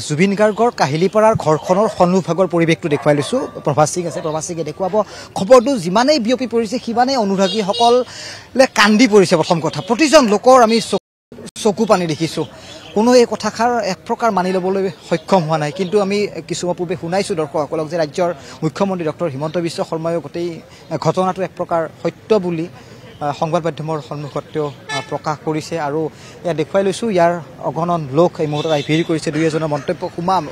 জুবিন গাৰ্গৰ কাহিলীপাৰাৰ ঘৰখনৰ সন্মুখভাগৰ পৰিৱেশটো দেখুৱাই লৈছোঁ। প্ৰভাস সিং আছে, প্ৰভাস সিঙে দেখুৱাব। খবৰটো যিমানেই বিয়পি পৰিছে সিমানেই অনুৰাগীসকলে কান্দি পৰিছে। প্ৰথম কথা, প্ৰতিজন লোকৰ আমি চকু পানী দেখিছোঁ। কোনো এই কথাষাৰ এক প্ৰকাৰ মানি ল'বলৈ সক্ষম হোৱা নাই। কিন্তু আমি কিছুমান পূৰ্বে শুনাইছোঁ দৰ্শকসকলক যে ৰাজ্যৰ মুখ্যমন্ত্ৰী ডক্টৰ হিমন্ত বিশ্ব শৰ্মায়ো গোটেই ঘটনাটো এক প্ৰকাৰ সত্য বুলি সংবাদ মাধ্যমৰ সন্মুখত তেওঁ প্ৰকাশ কৰিছে। আৰু এয়া দেখুৱাই লৈছোঁ ইয়াৰ অগণন লোক এই মুহূৰ্তত আহি ভিৰ কৰিছে। দুই এজনৰ মন্তব্য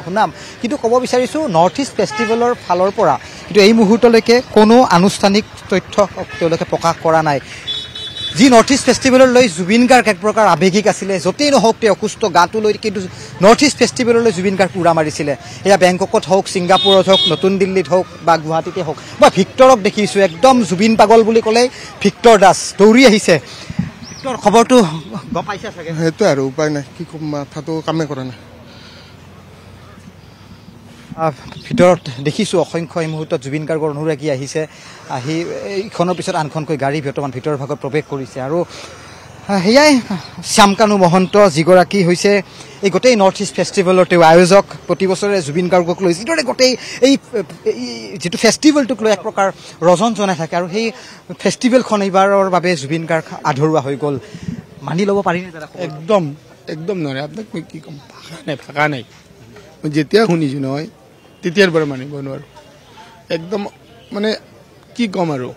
শুনাম। কিন্তু ক'ব বিচাৰিছোঁ নৰ্থ ইষ্ট ফেষ্টিভেলৰ ফালৰ পৰা কিন্তু এই মুহূৰ্তলৈকে কোনো আনুষ্ঠানিক তথ্য তেওঁলোকে প্ৰকাশ কৰা নাই। যি নৰ্থ ইষ্ট ফেষ্টিভেললৈ জুবিন গাৰ্গ এক প্ৰকাৰ আৱেগিক আছিলে, য'তেই নহওক তেওঁ অসুস্থ গাটো লৈ কিন্তু নৰ্থ ইষ্ট ফেষ্টিভেললৈ জুবিন গাৰ্গ উৰা মাৰিছিলে। এয়া বেংককত হওক, ছিংগাপুৰত হওক, নতুন দিল্লীত হওক বা গুৱাহাটীতে হওক। মই ভিক্টৰক দেখিছোঁ, একদম জুবিন পাগল বুলি ক'লেই ভিক্টৰ দাস দৌৰি আহিছে। ভিক্টৰ, খবৰটো গম পাইছা চাগে? সেইটোৱে আৰু উপায় নাই, কি ক'ম, মাথাটো কামেই কৰা নাই। ভিতৰত দেখিছোঁ অসংখ্য এই মুহূৰ্তত জুবিন গাৰ্গৰ অনুৰাগী আহিছে। আহি ইখনৰ পিছত আনখনকৈ গাড়ী বৰ্তমান ভিতৰৰ ভাগত প্ৰৱেশ কৰিছে। আৰু সেয়াই শ্যামকানু মহন্ত যিগৰাকী হৈছে এই গোটেই নৰ্থ ইষ্ট ফেষ্টিভেলৰ তেওঁ আয়োজক। প্ৰতি বছৰে জুবিন গাৰ্গক লৈ যিদৰে গোটেই এই যিটো ফেষ্টিভেলটোক লৈ এক প্ৰকাৰ ৰজন জনাই থাকে। আৰু সেই ফেষ্টিভেলখন এইবাৰৰ বাবে জুবিন গাৰ্গ আধৰুৱা হৈ গ'ল। মানি ল'ব পাৰিনে দাদা? একদম নোৱাৰে। আপোনাক মই কি ক'ম, ভাষা নাই। মই যেতিয়া শুনিছোঁ নহয় তেতিয়াৰ পৰা মানিব নোৱাৰোঁ। একদম মানে কি ক'ম আৰু,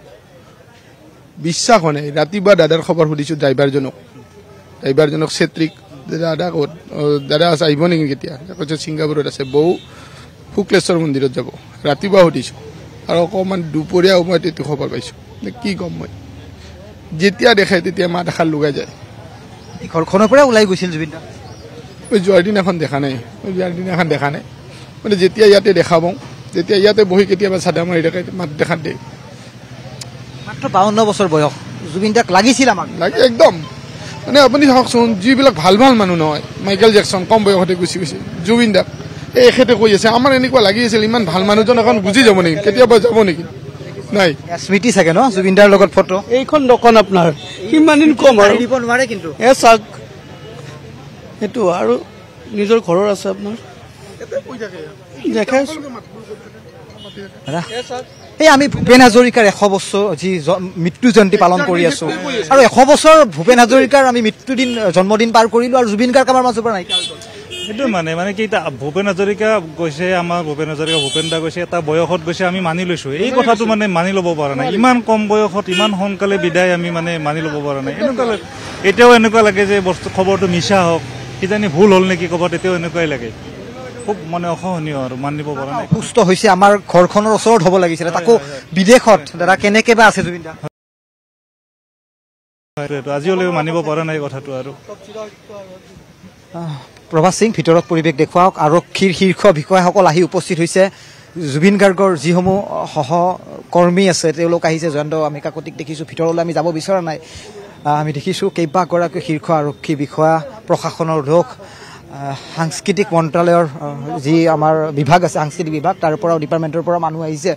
বিশ্বাস হোৱা নাই। ৰাতিপুৱা দাদাৰ খবৰ সুধিছোঁ ড্ৰাইভাৰজনক চেত্ৰিক, দাদা ক'ত, দাদা আছে আহিব নেকি কেতিয়া? কৈছে ছিংগাপুৰত আছে, বৌ শুক্লেশ্বৰ মন্দিৰত যাব। ৰাতিপুৱা সুধিছোঁ আৰু অকণমান দুপৰীয়া সময়ত এইটো খবৰ পাইছোঁ। কি ক'ম, মই যেতিয়া দেখাই তেতিয়া মাত এষাৰ লগাই যায়। ঘৰখনৰ পৰা ওলাই গৈছিল জুবিন দা? মই যোৱাৰ দিনাখন দেখা নাই, মানে যেতিয়া ইয়াতে দেখা পাওঁ, যেতিয়া ইয়াতে বহি কেতিয়াবা চাদা মাৰি থাকে মাত দেখা দিয়ে। মাত্ৰ 52 বছৰ বয়স, জুবিন দাক লাগিছিল আমাক, লাগে একদম। মানে আপুনি চাওকচোন, যিবিলাক ভাল মানুহ নহয়, মাইকেল জেকচন কম বয়সতে গুচি গৈছে, জুবিন দাক এখেতে কৈ আছে আমাৰ এনেকুৱা লাগি আছিল ইমান ভাল মানুহজন এখন গুচি যাব নেকি, কেতিয়াবা যাব নেকি? নাই স্মৃতি চাগে ন জুবিন দাৰ লগত ফটো। এইখন দোকান আপোনাৰ কিমান দিন কম আৰু দিব নোৱাৰে কিন্তু চাওক সেইটো আৰু নিজৰ ঘৰৰ আছে আপোনাৰ দেখাইছো। এই আমি ভূপেন হাজৰিকাৰ 100 বছৰ যি মৃত্যু জয়ন্তী পালন কৰি আছো, আৰু 100 বছৰ ভূপেন হাজৰিকাৰ আমি মৃত্যুদিন জন্মদিন পাৰ কৰিলো, আৰু জুবিন গাৰ্গ আমাৰ মাজৰ পৰা নাইকিয়া হৈ গ'ল। সেইটো মানে কি ভূপেন হাজৰিকা গৈছে, আমাৰ ভূপেন দা গৈছে, এটা বয়সত গৈছে, আমি মানি লৈছো। এই কথাটো মানে মানি ল'ব পৰা নাই। ইমান কম বয়সত ইমান সোনকালে বিদায় আমি মানে মানি ল'ব পৰা নাই। এতিয়াও এনেকুৱা লাগে যে খবৰটো মিছা হওক, কিজানি ভুল হ'ল নেকি ক'ব, তেতিয়াও এনেকুৱাই লাগে। খুব মানে অসহনীয় আৰু মানিব পৰা নাই। সুস্থ হৈছে, আমাৰ ঘৰখনৰ ওচৰত হ'ব লাগিছিলে, তাকো বিদেশত। দাদা কেনেকে বা আছে জুবিন দা? আজিলৈকে মানিব পৰা নাই কথাটো। আৰু প্ৰভাস সিং, ভিতৰত পৰিৱেশ দেখুৱাওক। আৰক্ষীৰ শীৰ্ষ বিষয়াসকল আহি উপস্থিত হৈছে। জুবিন গাৰ্গৰ যিসমূহ সহকৰ্মী আছে তেওঁলোক আহিছে। জয়ন্ত আমি কাকতিক দেখিছোঁ, ভিতৰলৈ আমি যাব বিচৰা নাই। আমি দেখিছোঁ কেইবাগৰাকী শীৰ্ষ আৰক্ষী বিষয়া, প্ৰশাসনৰ লোক, সাংস্কৃতিক মন্ত্ৰালয়ৰ যি আমাৰ বিভাগ আছে, সাংস্কৃতিক বিভাগ, তাৰ পৰাও ডিপাৰ্টমেণ্টৰ পৰা মানুহ আহিছে।